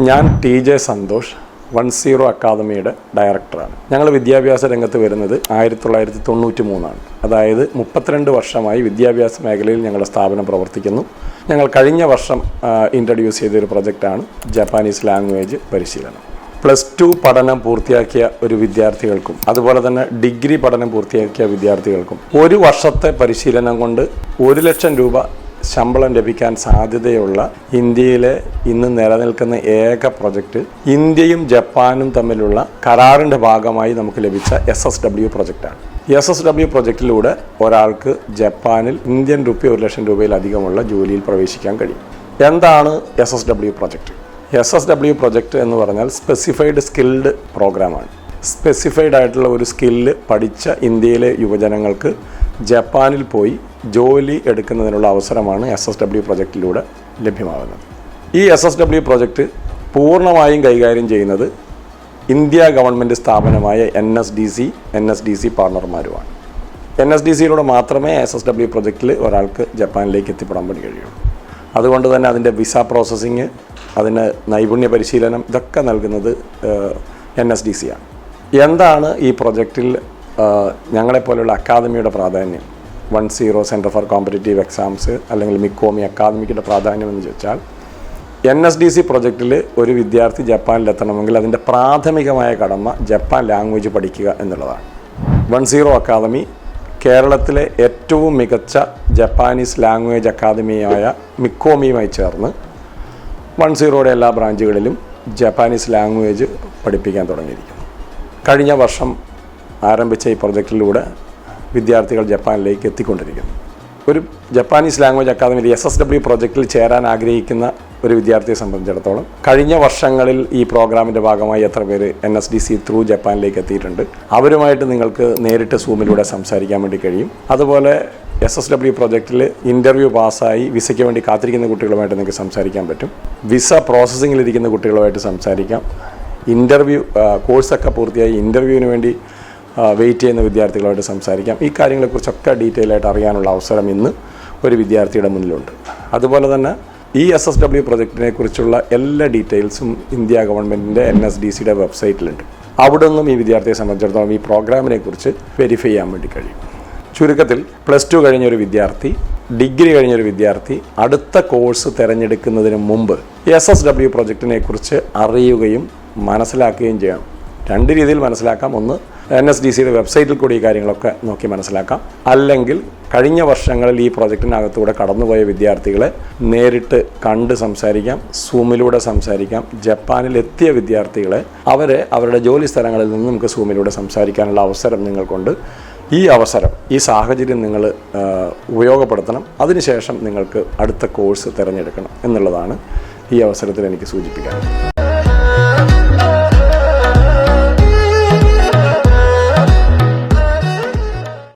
ഞാൻ TJ സന്തോഷ് 10 അക്കാദമിയുടെ ഡയറക്ടറാണ്. ഞങ്ങൾ വിദ്യാഭ്യാസ രംഗത്ത് വരുന്നത് 1993 അതായത് 32 വർഷമായി വിദ്യാഭ്യാസ മേഖലയിൽ ഞങ്ങളുടെ സ്ഥാപനം പ്രവർത്തിക്കുന്നു. ഞങ്ങൾ കഴിഞ്ഞ വർഷം ഇൻട്രൊഡ്യൂസ് ചെയ്തൊരു പ്രൊജക്റ്റാണ് ജപ്പാനീസ് ലാംഗ്വേജ് പരിശീലനം. +2 പഠനം പൂർത്തിയാക്കിയ ഒരു വിദ്യാർത്ഥികൾക്കും അതുപോലെ തന്നെ ഡിഗ്രി പഠനം പൂർത്തിയാക്കിയ വിദ്യാർത്ഥികൾക്കും ഒരു വർഷത്തെ പരിശീലനം കൊണ്ട് 1 ലക്ഷം രൂപ ശമ്പളം ലഭിക്കാൻ സാധ്യതയുള്ള ഇന്ത്യയിലെ ഇന്ന് നിലനിൽക്കുന്ന ഏക പ്രൊജക്റ്റ് ഇന്ത്യയും ജപ്പാനും തമ്മിലുള്ള കരാറിൻ്റെ ഭാഗമായി നമുക്ക് ലഭിച്ച SSW പ്രൊജക്റ്റാണ്. SSW പ്രൊജക്റ്റിലൂടെ ഒരാൾക്ക് ജപ്പാനിൽ ഇന്ത്യൻ രൂപ 1 ലക്ഷം രൂപയിലധികമുള്ള ജോലിയിൽ പ്രവേശിക്കാൻ കഴിയും. എന്താണ് SSW പ്രൊജക്റ്റ്? SSW പ്രൊജക്റ്റ് എന്ന് പറഞ്ഞാൽ സ്പെസിഫൈഡ് സ്കിൽഡ് പ്രോഗ്രാമാണ്. സ്പെസിഫൈഡ് ആയിട്ടുള്ള ഒരു സ്കില്ല് പഠിച്ച ഇന്ത്യയിലെ യുവജനങ്ങൾക്ക് ജപ്പാനിൽ പോയി ജോലി എടുക്കുന്നതിനുള്ള അവസരമാണ് SSW പ്രൊജക്റ്റിലൂടെ ലഭ്യമാകുന്നത്. ഈ SSW പ്രൊജക്റ്റ് പൂർണ്ണമായും കൈകാര്യം ചെയ്യുന്നത് ഇന്ത്യ ഗവൺമെൻറ് സ്ഥാപനമായ NSDC പാർട്ണർമാരുമാണ്. NSDCയിലൂടെ മാത്രമേ SSW പ്രൊജക്റ്റിൽ ഒരാൾക്ക് ജപ്പാനിലേക്ക് എത്തിപ്പെടാൻ വേണ്ടി കഴിയുള്ളൂ. അതുകൊണ്ട് തന്നെ അതിൻ്റെ വിസ പ്രോസസ്സിങ്, അതിന് നൈപുണ്യ പരിശീലനം ഇതൊക്കെ നൽകുന്നത് NSDCയാണ്. എന്താണ് ഈ പ്രൊജക്റ്റിൽ ഞങ്ങളെപ്പോലെയുള്ള അക്കാദമിയുടെ പ്രാധാന്യം? 10 സെൻറ്റർ ഫോർ കോമ്പറ്റേറ്റീവ് എക്സാംസ് അല്ലെങ്കിൽ മിക്കോമി അക്കാദമിയുടെ പ്രാധാന്യം എന്ന് ചോദിച്ചാൽ, NSDC പ്രൊജക്റ്റിൽ ഒരു വിദ്യാർത്ഥി ജപ്പാനിലെത്തണമെങ്കിൽ അതിൻ്റെ പ്രാഥമികമായ കടമ ജപ്പാൻ ലാംഗ്വേജ് പഠിക്കുക എന്നുള്ളതാണ്. 10 അക്കാദമി കേരളത്തിലെ ഏറ്റവും മികച്ച ജപ്പാനീസ് ലാംഗ്വേജ് അക്കാദമിയായ മിക്കോമിയുമായി ചേർന്ന് 10യുടെ എല്ലാ ബ്രാഞ്ചുകളിലും ജപ്പാനീസ് ലാംഗ്വേജ് പഠിപ്പിക്കാൻ തുടങ്ങിയിരിക്കുന്നു. കഴിഞ്ഞ വർഷം ആരംഭിച്ച ഈ പ്രൊജക്റ്റിലൂടെ വിദ്യാർത്ഥികൾ ജപ്പാനിലേക്ക് എത്തിക്കൊണ്ടിരിക്കുന്നു. ഒരു ജപ്പാനീസ് ലാംഗ്വേജ് അക്കാദമിയിൽ SSW പ്രൊജക്റ്റിൽ ചേരാൻ ആഗ്രഹിക്കുന്ന ഒരു വിദ്യാർത്ഥിയെ സംബന്ധിച്ചിടത്തോളം കഴിഞ്ഞ വർഷങ്ങളിൽ ഈ പ്രോഗ്രാമിൻ്റെ ഭാഗമായി എത്ര പേര് NSDC ത്രൂ ജപ്പാനിലേക്ക് എത്തിയിട്ടുണ്ട്, അവരുമായിട്ട് നിങ്ങൾക്ക് നേരിട്ട് സൂമിലൂടെ സംസാരിക്കാൻ വേണ്ടി കഴിയും. അതുപോലെ SSW പ്രൊജക്റ്റിൽ ഇൻ്റർവ്യൂ പാസ്സായി വിസയ്ക്ക് വേണ്ടി കാത്തിരിക്കുന്ന കുട്ടികളുമായിട്ട് നിങ്ങൾക്ക് സംസാരിക്കാൻ പറ്റും. വിസ പ്രോസസ്സിങ്ങിലിരിക്കുന്ന കുട്ടികളുമായിട്ട് സംസാരിക്കാം. ഇൻ്റർവ്യൂ കോഴ്സൊക്കെ പൂർത്തിയായി ഇൻ്റർവ്യൂവിന് വേണ്ടി വെയിറ്റ് ചെയ്യുന്ന വിദ്യാർത്ഥികളുമായിട്ട് സംസാരിക്കാം. ഈ കാര്യങ്ങളെക്കുറിച്ചൊക്കെ ഡീറ്റെയിൽ ആയിട്ട് അറിയാനുള്ള അവസരം ഇന്ന് ഒരു വിദ്യാർത്ഥിയുടെ മുന്നിലുണ്ട്. അതുപോലെ തന്നെ ഈ SSW പ്രൊജക്റ്റിനെ കുറിച്ചുള്ള എല്ലാ ഡീറ്റെയിൽസും ഇന്ത്യ ഗവൺമെൻറ്റിൻ്റെ NSDCയുടെ വെബ്സൈറ്റിലുണ്ട്. അവിടെ നിന്നും ഈ വിദ്യാർത്ഥിയെ സംബന്ധിച്ചിടത്തോളം ഈ പ്രോഗ്രാമിനെ കുറിച്ച് വെരിഫൈ ചെയ്യാൻ വേണ്ടി കഴിയും. ചുരുക്കത്തിൽ +2 കഴിഞ്ഞൊരു വിദ്യാർത്ഥി, ഡിഗ്രി കഴിഞ്ഞൊരു വിദ്യാർത്ഥി അടുത്ത കോഴ്സ് തിരഞ്ഞെടുക്കുന്നതിന് മുമ്പ് SSW പ്രൊജക്റ്റിനെ കുറിച്ച് അറിയുകയും മനസ്സിലാക്കുകയും ചെയ്യണം. 2 രീതിയിൽ മനസ്സിലാക്കാം. ഒന്ന്, NSDCയുടെ വെബ്സൈറ്റിൽ കൂടി ഈ കാര്യങ്ങളൊക്കെ നോക്കി മനസ്സിലാക്കാം. അല്ലെങ്കിൽ കഴിഞ്ഞ വർഷങ്ങളിൽ ഈ പ്രൊജക്റ്റിനകത്തൂടെ കടന്നുപോയ വിദ്യാർത്ഥികളെ നേരിട്ട് കണ്ട് സംസാരിക്കാം, സൂമിലൂടെ സംസാരിക്കാം. ജപ്പാനിൽ എത്തിയ വിദ്യാർത്ഥികളെ അവരുടെ ജോലി സ്ഥലങ്ങളിൽ നിന്ന് നമുക്ക് സൂമിലൂടെ സംസാരിക്കാനുള്ള അവസരം നിങ്ങൾക്കുണ്ട്. ഈ സാഹചര്യം നിങ്ങൾ ഉപയോഗപ്പെടുത്തണം. അതിനുശേഷം നിങ്ങൾക്ക് അടുത്ത കോഴ്സ് തിരഞ്ഞെടുക്കണം എന്നുള്ളതാണ് ഈ അവസരത്തിൽ എനിക്ക് സൂചിപ്പിക്കാൻ.